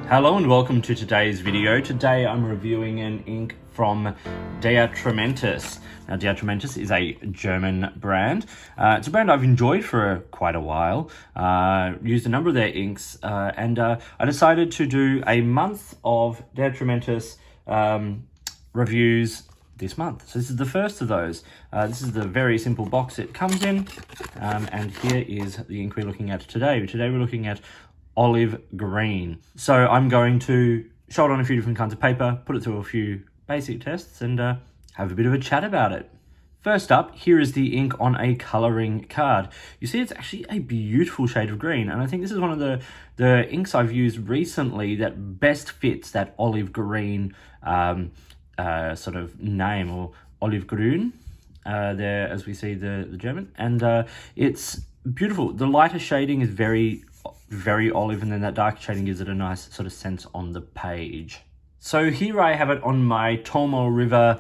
Hello and welcome to today's video. Today I'm reviewing an ink from Atramentis. Now Atramentis is a German brand. It's a brand I've enjoyed for quite a while. Used a number of their inks and I decided to do a month of Atramentis reviews this month. So this is the first of those. This is the very simple box it comes in, and here is the ink we're looking at today. Today we're looking at olive green. So I'm going to show it on a few different kinds of paper, put it through a few basic tests, and have a bit of a chat about it. First up, here is the ink on a colouring card. You see it's actually a beautiful shade of green, and I think this is one of the inks I've used recently that best fits that olive green sort of name, or olive grün, there as we see the German, and it's beautiful. The lighter shading is very olive, and then that dark shading gives it a nice sort of sense on the page. So here I have it on my Tomo River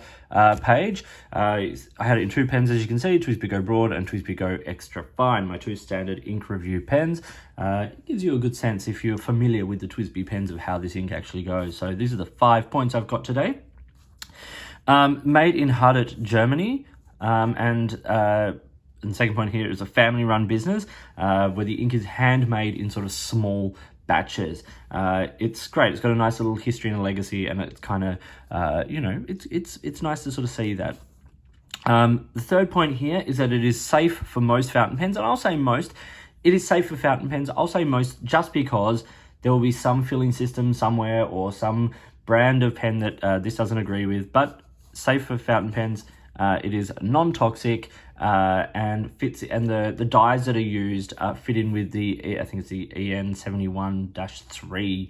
page. I had it in two pens, as you can see, TWSBI Go Broad and TWSBI Go Extra Fine, my two standard ink review pens. It gives you a good sense, if you're familiar with the TWSBI pens, of how this ink actually goes. So these are the 5 points I've got today. Made in Hardert, Germany, and the second point here is a family-run business where the ink is handmade in sort of small batches. It's great. It's got a nice little history and a legacy, and it's kind of, it's nice to sort of see that. The third point here is that it is safe for most fountain pens, and I'll say most. It is safe for fountain pens. I'll say most just because there will be some filling system somewhere or some brand of pen that this doesn't agree with, but safe for fountain pens. It is non-toxic and fits, and the dyes that are used fit in with the, I think it's the EN71-3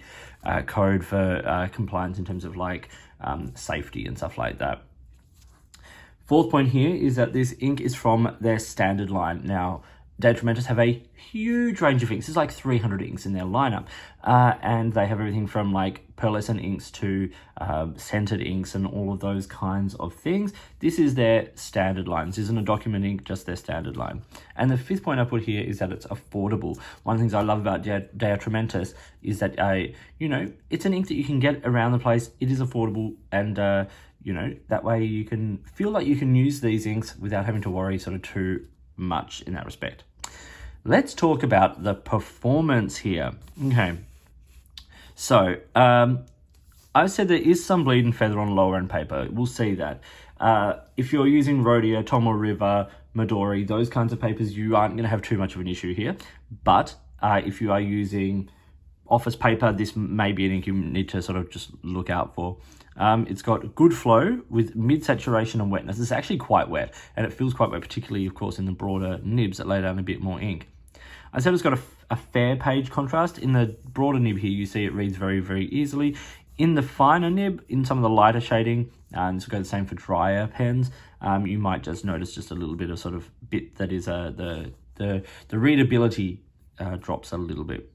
code for compliance in terms of like safety and stuff like that. Fourth point here is that this ink is from their standard line. Now, Atramentis have a huge range of inks. There's like 300 inks in their lineup, and they have everything from like pearlescent inks to scented inks and all of those kinds of things. This is their standard line. This isn't a document ink, just their standard line. And the fifth point I put here is that it's affordable. One of the things I love about Atramentis is that it's an ink that you can get around the place. It is affordable, and that way you can feel like you can use these inks without having to worry sort of too much in that respect. Let's talk about the performance here. Okay, so I said there is some bleed and feather on lower end paper. We'll see that. If you're using Rhodia, Tomo River, Midori, those kinds of papers, you aren't going to have too much of an issue here. But if you are using office paper, this may be an ink you need to sort of just look out for. It's got good flow with mid-saturation and wetness. It's actually quite wet, and it feels quite wet, particularly, of course, in the broader nibs that lay down a bit more ink. I said it's got a fair page contrast. In the broader nib here, you see it reads very, very easily. In the finer nib, in some of the lighter shading, and this will go the same for drier pens, you might just notice just a little bit of sort of bit that is the readability drops a little bit.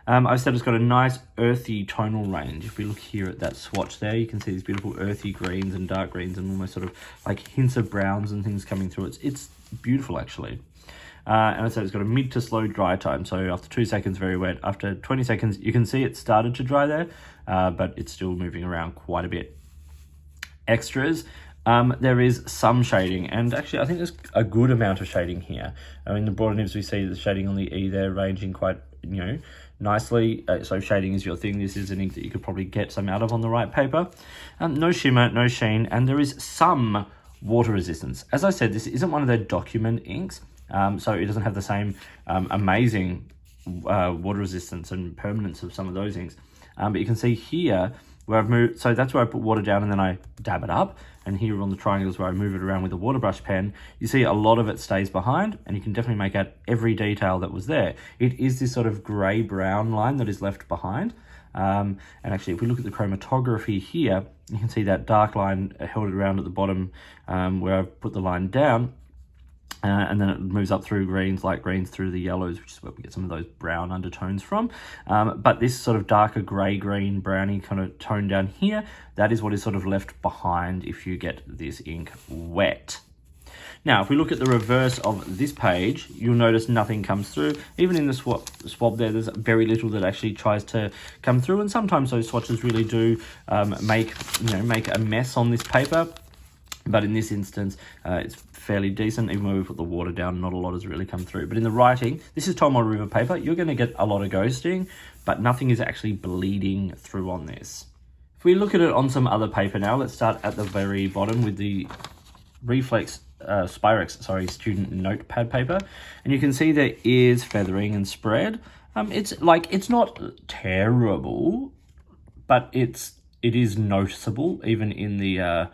I said it's got a nice earthy tonal range. If we look here at that swatch there, you can see these beautiful earthy greens and dark greens and almost sort of like hints of browns and things coming through. It's beautiful, actually. And I said it's got a mid to slow dry time. So after 2 seconds, very wet. After 20 seconds, you can see it started to dry there, but it's still moving around quite a bit. Extras. There is some shading, and actually I think there's a good amount of shading here. I mean, the broader nibs, we see the shading on the E there ranging quite, nicely. So shading is your thing. This is an ink that you could probably get some out of on the right paper. No shimmer, no sheen, and there is some water resistance. As I said, this isn't one of their document inks, so it doesn't have the same amazing water resistance and permanence of some of those inks. But you can see here where I've moved, so that's where I put water down and then I dab it up. And here on the triangles where I move it around with a water brush pen, you see a lot of it stays behind, and you can definitely make out every detail that was there. It is this sort of grey-brown line that is left behind. And actually, if we look at the chromatography here, you can see that dark line held around at the bottom where I've put the line down. And then it moves up through greens, light greens, through the yellows, which is where we get some of those brown undertones from. But this sort of darker grey, green, browny kind of tone down here, that is what is sort of left behind if you get this ink wet. Now, if we look at the reverse of this page, you'll notice nothing comes through. Even in the swab there, there's very little that actually tries to come through, and sometimes those swatches really do make a mess on this paper. But in this instance, it's fairly decent. Even when we put the water down, not a lot has really come through. But in the writing, this is Tomoe River paper. You're going to get a lot of ghosting, but nothing is actually bleeding through on this. If we look at it on some other paper now, let's start at the very bottom with the Spyrex student notepad paper. And you can see there is feathering and spread. It's not terrible, but it is noticeable even in the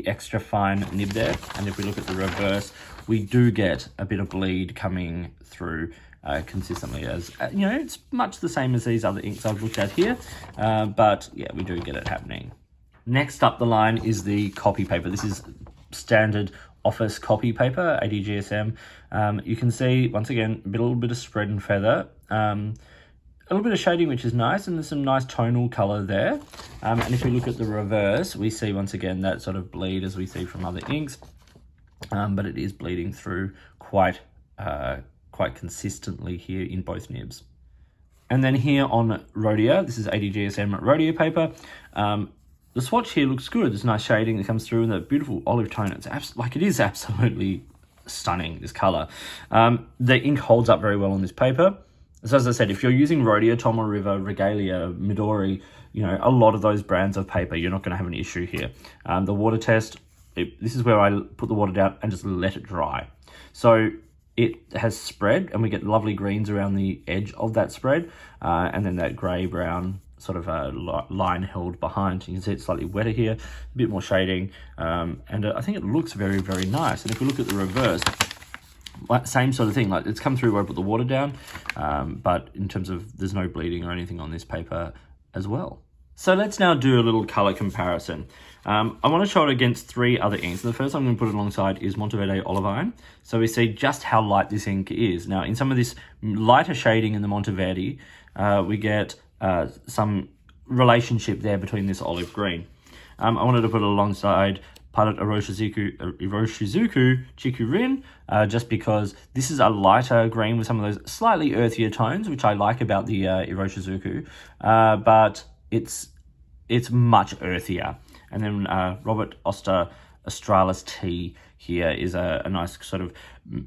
extra fine nib there. And if we look at the reverse, we do get a bit of bleed coming through consistently, as it's much the same as these other inks I've looked at here, but yeah, we do get it happening. Next up the line is the copy paper. This is standard office copy paper, ADGSM. You can see once again a little bit of spread and feather, a little bit of shading, which is nice, and there's some nice tonal color there. And if we look at the reverse, we see once again that sort of bleed as we see from other inks, but it is bleeding through quite consistently here in both nibs. And then here on Rhodia, this is ADGSM Rhodia paper. The swatch here looks good. There's nice shading that comes through in the beautiful olive tone. It is absolutely stunning, this color. The ink holds up very well on this paper. So as I said, if you're using Rhodia, Tomoe River, Regalia, Midori, a lot of those brands of paper, you're not going to have an issue here. The water test, this is where I put the water down and just let it dry. So it has spread, and we get lovely greens around the edge of that spread, and then that grey-brown sort of line held behind. You can see it's slightly wetter here, a bit more shading, and I think it looks very, very nice. And if we look at the reverse, same sort of thing, like it's come through where I put the water down, but in terms of there's no bleeding or anything on this paper as well. So let's now do a little color comparison. I want to show it against three other inks. The first I'm going to put it alongside is Monteverde Olivine. So we see just how light this ink is. Now in some of this lighter shading in the Monteverde, we get some relationship there between this olive green. I wanted to put it alongside Pilot Iroshizuku Chikurin, just because this is a lighter green with some of those slightly earthier tones, which I like about the Iroshizuku, but it's much earthier. And then Robert Oster Australis T here is a nice sort of,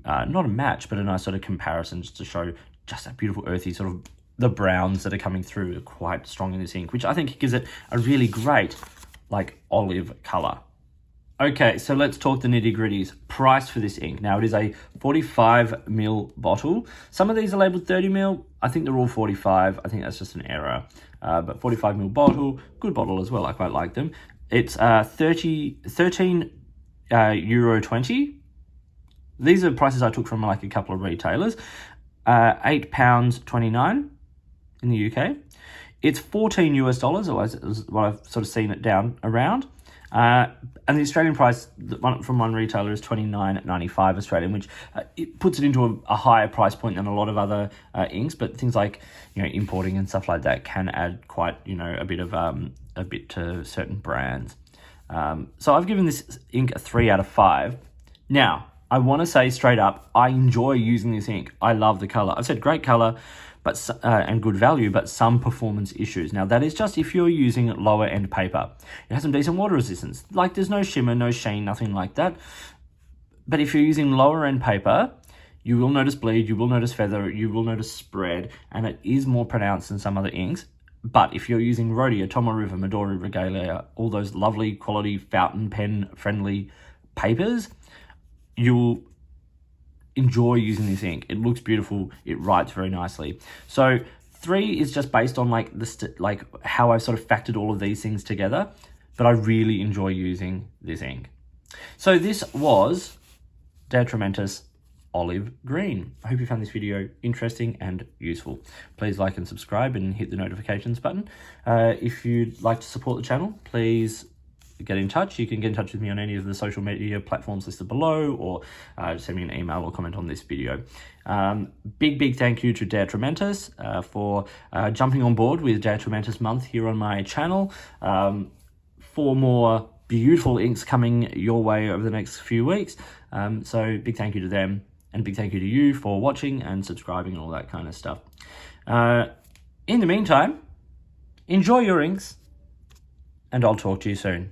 not a match, but a nice sort of comparison, just to show just that beautiful earthy sort of, the browns that are coming through are quite strong in this ink, which I think gives it a really great olive color. Okay, so let's talk the nitty-gritties. Price for this ink. Now, it is a 45ml bottle. Some of these are labeled 30ml. I think they're all 45. I think that's just an error. But 45ml bottle, good bottle as well. I quite like them. It's €13.20. These are prices I took from a couple of retailers. £8.29 in the UK. It's $14 US, or is what I've sort of seen it down around. And the Australian price from one retailer is $29.95 Australian, which it puts it into a higher price point than a lot of other inks. But things like importing and stuff like that can add quite a bit to certain brands. So I've given this ink a 3 out of 5. Now I want to say straight up, I enjoy using this ink. I love the color. I've said great color, but and good value, but some performance issues. Now that is just if you're using lower end paper. It has some decent water resistance. There's no shimmer, no sheen, nothing like that. But if you're using lower end paper, you will notice bleed, you will notice feather, you will notice spread, and it is more pronounced than some other inks. But if you're using Rhodia, Tomoe River, Midori, Regalia, all those lovely quality fountain pen friendly papers, you'll enjoy using this ink. It looks beautiful. It writes very nicely. So 3 is just based on how I've sort of factored all of these things together, but I really enjoy using this ink. So this was Atramentis Olive Green. I hope you found this video interesting and useful. Please like and subscribe and hit the notifications button. If you'd like to support the channel, please get in touch. You can get in touch with me on any of the social media platforms listed below, or send me an email or comment on this video. Big thank you to Atramentis for jumping on board with Atramentis month here on my channel. For more beautiful inks coming your way over the next few weeks. So big thank you to them, and big thank you to you for watching and subscribing and all that kind of stuff. In the meantime, enjoy your inks, and I'll talk to you soon.